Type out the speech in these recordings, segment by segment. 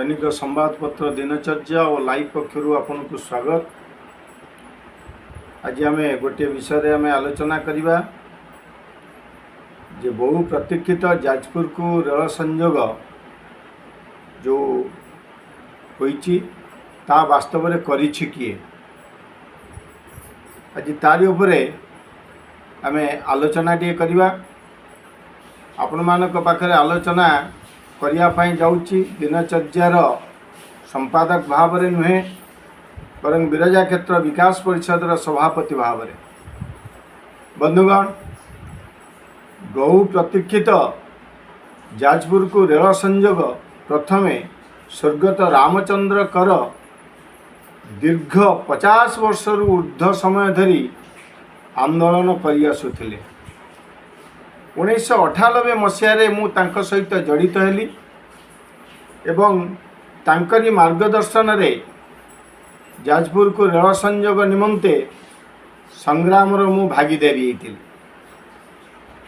दैनिक संवादपत्र दिनचर्या और लाइव पक्षर आपन को स्वागत। आज आम गोटे विषय आम आलोचना करवा जे बहु प्रतीक्षित जाजपुर को रेल संयोग जो होइछि ता वास्तव में करिछि किए। आज तारी उपरे आम आलोचना टे करवा आपण मानक पाखरे आलोचना करने जाऊँगी दिनचर्यार संपादक भाव में नुहे बरं बिरजा क्षेत्र विकास परिषद सभापति भाव में। बंधुगण, बहु प्रतीक्षित जाजपुर को रेल संयोग प्रथमे स्वर्गत रामचंद्र कर दीर्घ 50 वर्ष ऊर्ध्व समय धरी आंदोलन कर आसुथिले। 1998 मसीह मु तांको सहित जड़ित हेली एवं तांकरी मार्गदर्शन रे जाजपुर को रेल संयोग निमंते संग्राम मु भागीदारी होती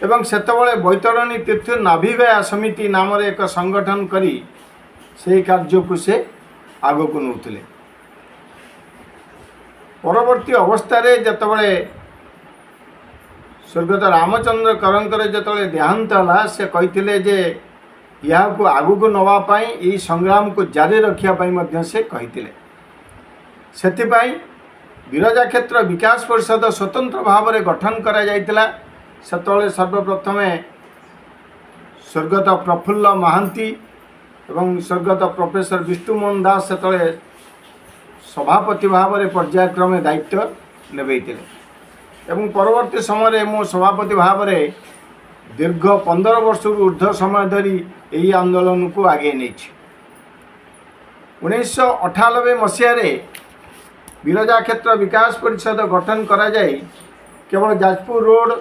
एवं सेतबळे बैतरणी तीर्थ नाभिगया समिति नाम रे एक संगठन करी से कार्य को से आगो को नौथिले। परवर्ती अवस्था रे जतबळे स्वर्गत रामचंद्र करंकर जतबळे देहांत हला से कहिथिले जे या को आगु को नवा पाई ई संग्राम को जारी रखिया पाई मध्य से कहिथिले। सेथिपाई बिरजा क्षेत्र विकास परिषद स्वतंत्र भाव में गठन करा जायतिला। सेतबळे सर्वप्रथमे स्वर्गत प्रफुल्ल महांती एवं स्वर्गत प्रोफेसर विष्णुमोहन दास सेतबळे सभापति भाव में पर्यायक्रमे दायित्व नेबैतिले एवं परवर्ती समय मो सभापति भाव में दीर्घ 15 वर्ष ऊर्ध्व समय धरी यही आंदोलन को आगे नहीं। 1998 मसीह बिरजा क्षेत्र विकास परिषद गठन करा जाए केवल जाजपुर रोड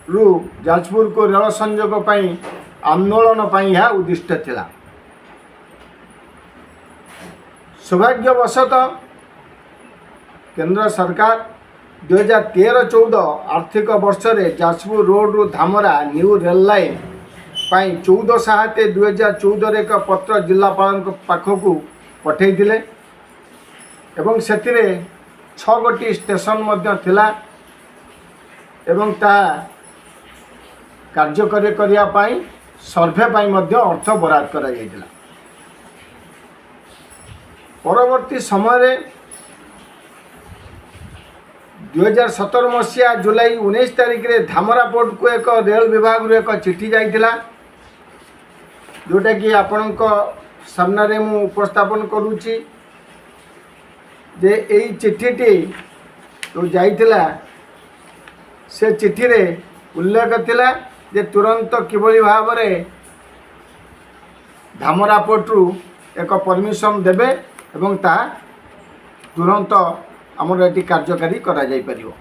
रु जाजपुर को रेल संयोग पाई आंदोलन पाई यह उद्दिष्ट थिला। सौभाग्यवशत केंद्र सरकार 2013-14 आर्थिक वर्ष रे जाजपुर रोड रु धामरा न्यू रेल लाइन पाई 14/7/2014 एक पत्र जिलापाल पाखक पठे एवं सेतिरे 6 गोटी स्टेशन मध्य थिला एवं ता कार्यकारी करिया पाई सर्वे पाई मध्य अर्थ बराद करा जायतिला। परवर्ती समय 2017 मसीहा जुलाई 19 तारिख रे धामरा पोर्ट को एक रेल विभाग रो एक चिठी जाइतिला जोटा कि आपण सामने मु उपस्थापन करूची जे एई चिठीटी तो जाइतिला से चिठी रे उल्लेख थिला जे तुरंत किभली भाव में धामरा पोर्ट रु एक परमिशन देबे एवं ता तुरंत आमर ये कार्यकारी करा जाई परियो।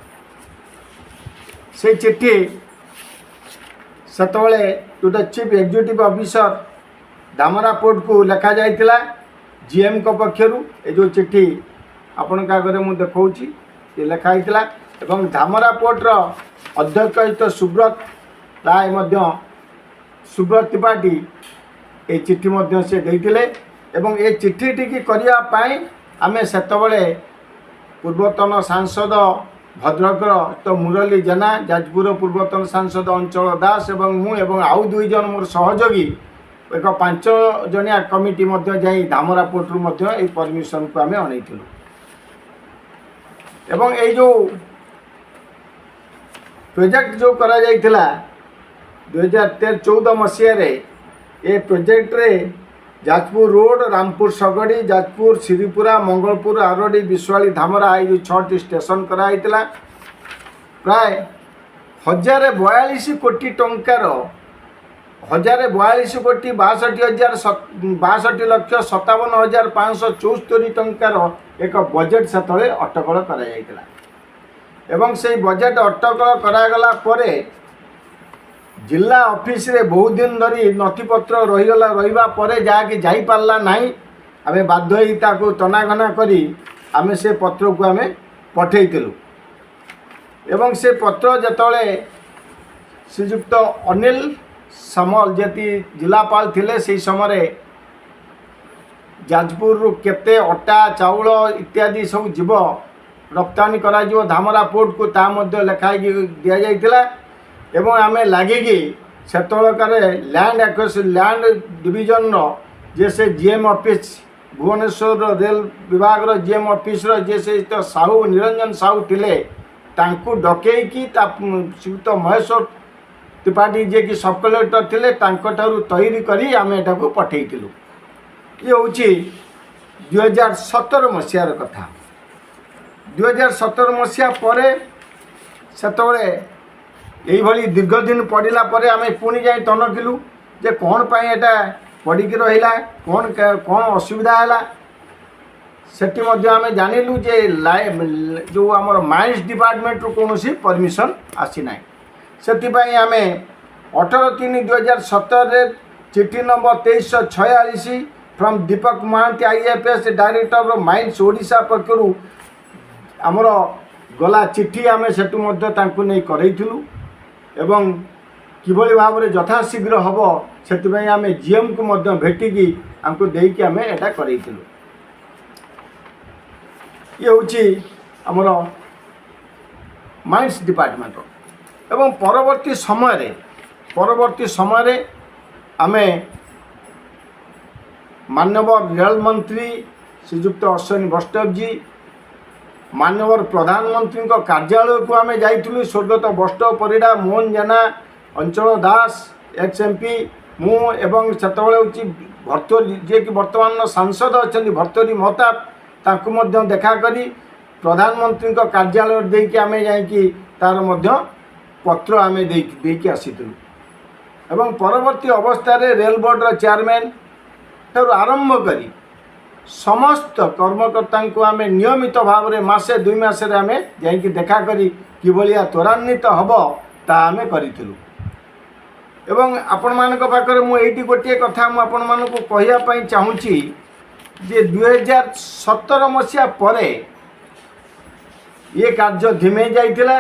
से चिट्ठी सेतबळे to the chief executive officer Dhamra port को लिखा जाइतिला जीएम को पक्षरु। ए जो चिट्ठी आपण कागरे मु देखौची ये लिखा होइतिला एवं धामरा पोर्ट रो अध्यक्ष सुब्रत राय मध्य सुब्रत त्रिपाठी ए चिट्ठी मध्य से देइतिले एवं ए चिट्ठी टिकी करिया पाई आमे सेतबळे पूर्वतन सांसद भद्रकर तो मुरली जेना जाजपुर पूर्वतन सांसद अंचल दास एवं मु एवं आउ 2 जन मोर सहयोगी एक 5 जनिया कमिटी मध्य जाई धामरा पोर्ट रु मध्य ए परमिशन को आमे अनैथिलु एवं ए जो प्रोजेक्ट जो करा जाइथिला 2013-14 मसीह रे ए प्रोजेक्ट रे जाजपुर रोड रामपुर सगड़ी जाजपुर श्रीपुरा मंगलपुर आरडी विश्वाली धामरा ये 6टी स्टेशन कराइतिला। प्राय 1042 कोटी टंकार 1042 कोटी 62,57,574 टंकार एक बजेट सेतले अटकल करा जाइतिला एवं से बजेट अटकल करागला परे जिला ऑफिस रे बहुत दिन धरी नथिपत्र रहीगला रहिबा परे जाके जाई पारला नाही। आमे बाध्य होई ताको तनाघना करी आमे से पत्र को आमे पठेइतिलु एवं से पत्र जतले श्रीयुक्त अनिल समल जति जिलापाल थिले से समय ଯାଜପୁରରୁ କେତେ ଅଟା ଚାଉଳ ଇତ୍ୟାଦି ସବୁ ଯିବ ରପ୍ତାନି କରାଯିବ ଧାମରା ପୋର୍ଟକୁ ତା ମଧ୍ୟ ଲେଖା ହେଇକି ଦିଆଯାଇଥିଲା। ଏବଂ ଆମେ ଲାଗିକି ସେତେବେଳକାରେ ଲ୍ୟାଣ୍ଡ ଡିଭିଜନର ଯେ ସେ ଜିଏମ୍ ଅଫିସ୍ ଭୁବନେଶ୍ୱରର ରେଲ ବିଭାଗର ଜିଏମ୍ ଅଫିସର ଯେ ସେ ସାହୁ ନିରଞ୍ଜନ ସାହୁ ଥିଲେ ତାଙ୍କୁ ଡକେଇକି ତା ଶ୍ରୀଯୁକ୍ତ ମହେଶ୍ୱର ତ୍ରିପାଠୀ ଯିଏକି ସବ୍ କଲେକ୍ଟର ଥିଲେ ତାଙ୍କଠାରୁ ତୈରି କରି ଆମେ ଏଟାକୁ ପଠାଇଥିଲୁ। ଇଏ ହେଉଛି 2017 ମସିହାର କଥା। 2017 ମସିହା ପରେ ସେତେବେଳେ এইভাবে দীর্ঘদিন পড়া পরে আমি পুনি যাই তনকিলু যে কোণ পাই এটা পড়িকি রহিলা কোণ কোণ অসুবিধা হলা। সেটি মধ্যে আমি জানিলু যে যে আমার মাইন্স ডিপার্টমেন্টর কোণী परमिशन আসি না। সেপাই আমি 18/3/2017 চিঠি নম্বর 2346 from Deepak Mohanty IAFS director of mines Odisha পক্ষর আমার গলা চিঠি আমি সেটু মধ্যে তাঁকু নেই করাইলু এবং কিভাবে ভাবে যথাশীঘ্র হব সেপাই আমি জিএম কু মধ্যে ভেটিকি আমକୁ ଦେଇକି ଆମେ এটা করাইলু। ইয়ে হচ্ছে আমার মাইন্স ডিপার্টমেন্ট এবং পরবর্তী সময়ে আমি माननीय रेल मंत्री श्रीजुक्त अश्विनी बैष्णवजी माननीय प्रधानमंत्री कार्यालय को आम जाइलु स्वर्गत बैष्णव परिडा मोहन जेना अंचल दास XMP मु एवं सेतबेले होची भर्तरी जे कि वर्तमान सांसद अच्छा भर्तरी महताब ताकू मध्य देखा करी प्रधानमंत्री कार्यालय देकी आम जाइकी तार मध्य पत्र आम देकी आसीलु एवं परवर्ती अवस्था रेल बोर्डर चेयरमैन ठार आरंभ करी समस्त कर्मकर्ता को आम नियमित भाव में मासे 2 मास आम जाइकी देखा करी कि भाया त्वरान्वित हम ता आम करूँ। एवं आपण मानक पाखरे मुझे गोटे कथा मुझे कहवाई चाहूँगी जे 2017 मसीहा पर ये कार्य धिमे जाइतिला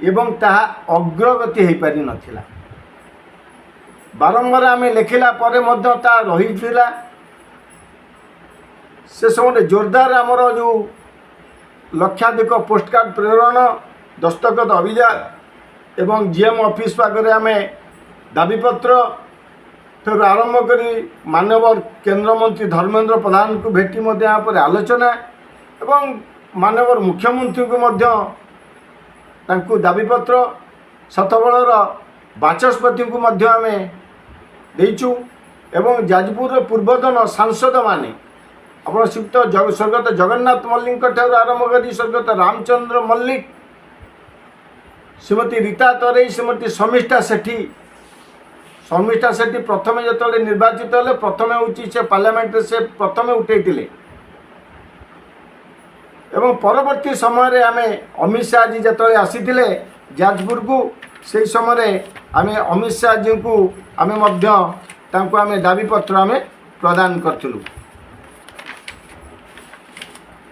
एवं ताहा अग्रगति हो पारि नथिला। बारंबार आम लिखिला परे मध्य ता रहिथिला से समय जोरदार आमर जो लक्षाधिक पोस्टकार्ड प्रेरण दस्तखत अभियान एवं GM ऑफिस पाखे आम दाबीपत्र ठार आरंभ करी मानव केंद्र मंत्री धर्मेंद्र प्रधान को भेटी यहाँ पर आलोचना एवं मानव मुख्यमंत्री को दाबीपत्र शतबलर बाचस्पति को आम देचु एवं जाजपुर पूर्वतन सांसद माने अपना श्रीयुक्त स्वर्गत जगन्नाथ मल्लिक ठार आरंभ करी स्वर्गत रामचंद्र मल्लिक श्रीमती रीता तरे श्रीमती शमिष्ठा सेठी प्रथम जो निर्वाचित हेले प्रथम हूँ से पार्लियामेंट से प्रथम उठे एवं परवर्ती समय आम अमित शाह जी जो आसी जाजपुर को से समय आम अमित शाह जी को आम दाबीपत्र आम प्रदान करूँ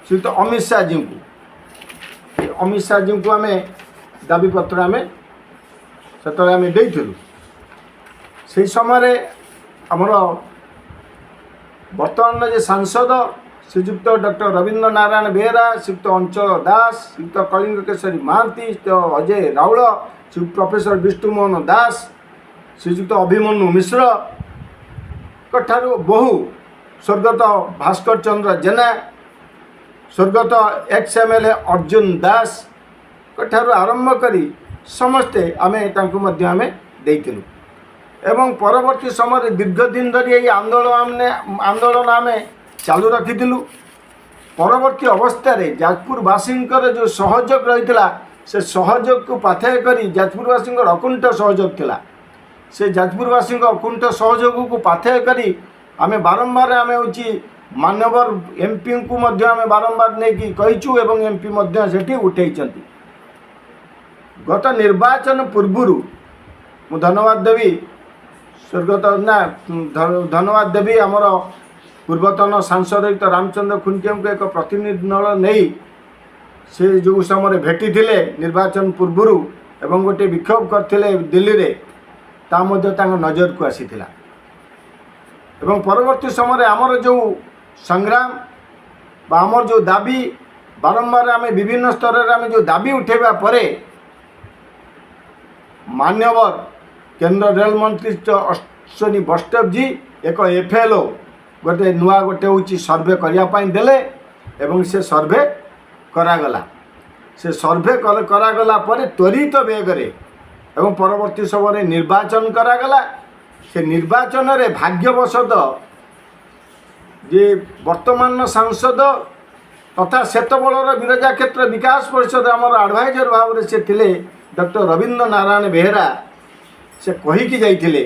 श्रीयुक्त अमित शाह जी को आम दाबीपत्र आम से समय आमर बर्तमान जे सांसद श्रीयुक्त डॉक्टर रवींद्र नारायण बेहरा श्रीयुक्त अंचल दास श्रीयुक्त कलिंग केशरी महांती अजय राउल श्री प्रोफेसर विष्णुमोहन दास श्रीयुक्त अभिमन्यु मिश्र ठारू बहु स्वर्गत भास्कर चंद्र जेना स्वर्गत XMLA अर्जुन दास ठारू आरंभ करी समस्ते आमे देइथिलु एवं परवर्ती समय दीर्घ दिन धरी यही आंदोलन आम चालू रखीलु। परवर्ती अवस्था जाजपुरवासी जो सहयोग रही से सहयोग को पाथेय करी जाजपुरवासी अकुंठ सहयोग थिला से जाजपुरवासी अकुंठ सहयोग को पाथेय करी आम बारंबार आम हूँ मानवर MP को आम बारंबार नहीं कहीचु एवं MP से उठे गत निर्वाचन पूर्वर मु धन्यवाद देवी स्वर्गत ना धन्यवाद देवी आमर पूर्वतन सांसद रामचंद्र खुंटिया को एक प्रतिनिधि दल नहीं से जो समय भेटी थे निर्वाचन पूर्वर एवं गोटे विक्षोभ करते दिल्ली रे ता नजर को आसीथिला এবং পরবর্তী সময়ে আমার যে সংগ্রাম বা আমার যে দাবি বারম্বার আমি বিভিন্ন স্তরের আমি যে দাবি উঠাইবা পরে मान्यवर केंद्र रेल मंत्री अश्विनी वैष्णवजी एक एफएलओ गोटे नुआ गोटे हूँ सर्वे करने देले एवं से सर्वे करागला से सर्वे करागला पर त्वरित बेगरे एवं परवर्ती समय निर्वाचन करागला से निर्वाचन रे भाग्यवशत जे वर्तमान सांसद तथा सेतबलर विरजा क्षेत्र विकास परिषद आमर एडभाइजर भाव से थिले डॉक्टर रविंद्र नारायण बेहेरा से कहीकि जाइथिले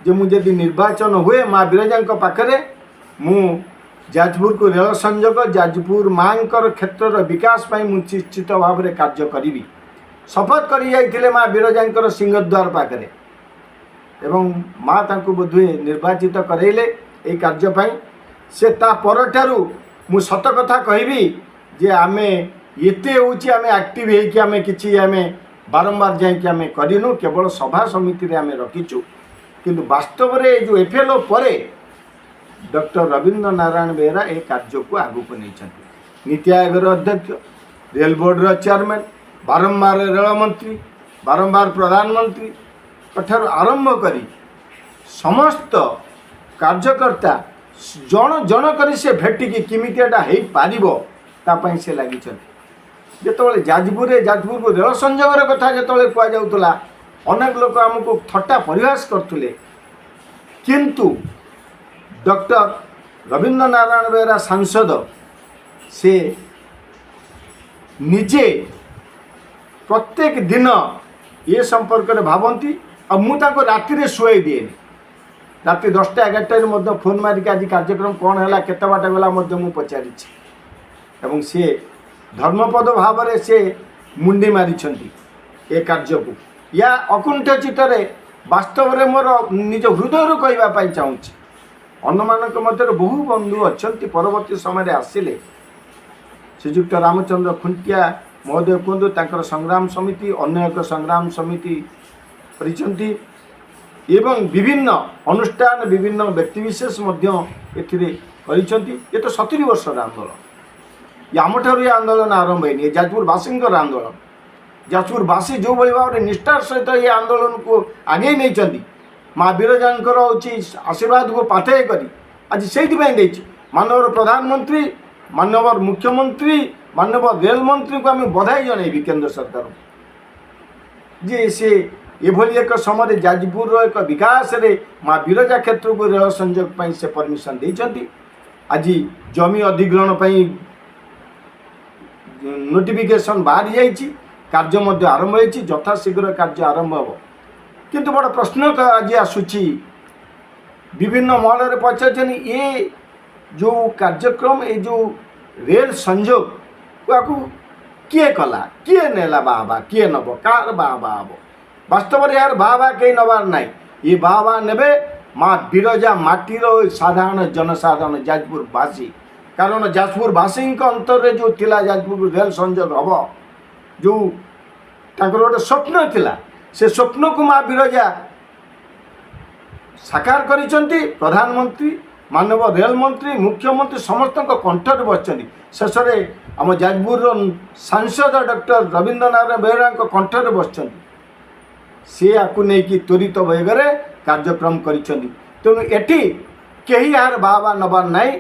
जे मु यदि निर्वाचन हुए माँ बिरजा पाखरे मु जाजपुर को रेल संयोग जाजपुर माँकर क्षेत्र विकास पाई मु निश्चित भाव में कार्य करी शपथ कर जाइथिले माँ बिरजा सिंहद्वार पाखरे एवं माँ तांको बोधुए निर्वाचित करैले ए कार्य पाई से ता परठारु मु सत कथा कहबी जे आमे एते होची आमे एक्टिव हे कि आमे किछि आमे बारंबार जाकि आम करूँ केवल सभा समिति आम रखीचु किंतु वास्तव में जो एफएलओ परे डॉक्टर रविंद्र नारायण बेहेरा ए कार्य को आगू को नहीं नीति आयोग अध्यक्ष रेल बोर्ड चेयरमैन बारंबार रेल मंत्री बारंबार प्रधानमंत्री ठार आरंभ करी समस्त कार्यकर्ता जन जन करी से भेटिकी किमितियाटा हो पार से लगी जिते जाजपुर को रेल संयोगर कथा जो कहुला अनेक लोग आमको थट्टा परिहास करते किंतु डॉक्टर रविंद्र नारायण बेहेरा सांसद से निजे प्रत्येक दिन ये संपर्क में भावती और मुझे राति शुआई दिए राति 10टा 11टार फोन मारिक आज कार्यक्रम कौन है केते बाट गला मुझे पचारि एवं सी धर्मपद भाव में से मुंडी मारी ए कार्य को या अकुंठ चित्तर वास्तव में मोर निज हृदय कहवाई चाहूँ अन्य मध्य बहु बंधु अच्छा परवर्ती समय आसिले श्रीजुक्त रामचंद्र खुंटिया महोदय कहतु तांकर संग्राम समिति अन्य एक संग्राम समिति एवं विभिन्न अनुष्ठान विभिन्न व्यक्तिविशेष ये तो 70 वर्ष आंदोलन आम ठार ये आंदोलन आरंभ है जाजपुरवासी आंदोलन जाजपुरवासी जो भाव में निष्ठार सहित ये आंदोलन को आगे नहीं माँ बिरजा हूँ आशीर्वाद को पाथेय कर आज से मानवर प्रधानमंत्री मानवर मुख्यमंत्री मानवर रेल मंत्री को आम बधाई जनइबी केंद्र सरकार जे से एभली एक समय जाजपुर एक विकास रे माँ बिरजा क्षेत्र को रेल संयोग से परमिशन देती आज जमी अधिग्रहण नोटिफिकेशन बाहरी जाइए कार्य मध्य आरंभ हो यथाशीघ्र कार्य आरंभ हो किंतु बड़ प्रश्न आज आसूची विभिन्न महल पचार ये जो कार्यक्रम ये जो रेल संयोग को किए कला किए नेला बाबा किए नब कार बाबा हम वास्तव में यार बाबा कहीं नबार ना ये बाबा ने माँ बिरजा माटीर साधारण जनसाधारण जाजपुरवासी कारण जाजपुरवासी अंतर जो थिला जाजपुर रेल संयोग हम जो गोटे स्वप्न थिला से स्वप्न को माँ बिरजा साकार करिसेंती प्रधानमंत्री मानव रेल मंत्री मुख्यमंत्री समस्त कंठर बसचंती शेष में आम जाजपुर सांसद डॉक्टर रविंद्र नारायण बेहेरा कंठर बसचंती सी आपको नहीं त्वरित वेगरे कार्यक्रम करिसेंती तेणु एटी कहीं यार बाबा नबार नाई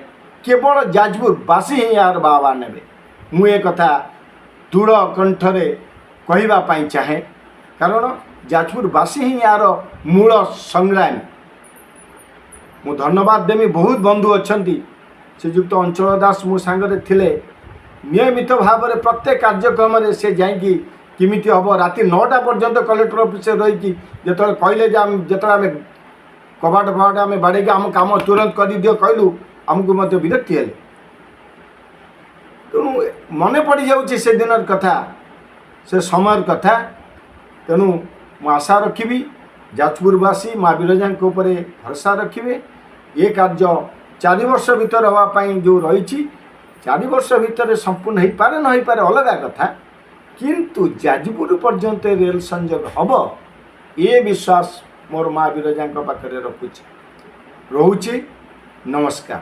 केवल जाजपुरवासी ही यार बाबा ने मुझे कथा दृढ़ कंठरे कहवाई चाहे कारण जाजपुरवासी ही यार मूल संग्रामी मु धन्यवाद देमी बहुत बंधु अच्छा श्रीजुक्त अंचल दास मो सांगरे थिले नियमित भाव में प्रत्येक कार्यक्रम से जाकि किमिति हम राति 9टा पर्यंत कलेक्टर ऑफिस रही जो कहले जो आम कबाट फबाट आम बाड़े आम कम तुरंत कर दियो कहलु आमको मत विरक्ति है तेणु मन पड़ जाऊँगी से दिन कथा से समय कथा तेणु मु आशा रखी जाजपुरवासी माँ बिरजा भरोसा रखिए ये कार्य 4 वर्ष भीतर हाँपाई जो रही 4 वर्ष भीतर संपूर्ण हो पारे न हो पारे अलग कथा किंतु जाजपुर पर्यंत रेल संयोग हम ये विश्वास मोर माँ बिरजा पाखे रखुची ରହୁଛି। ନମସ୍କାର।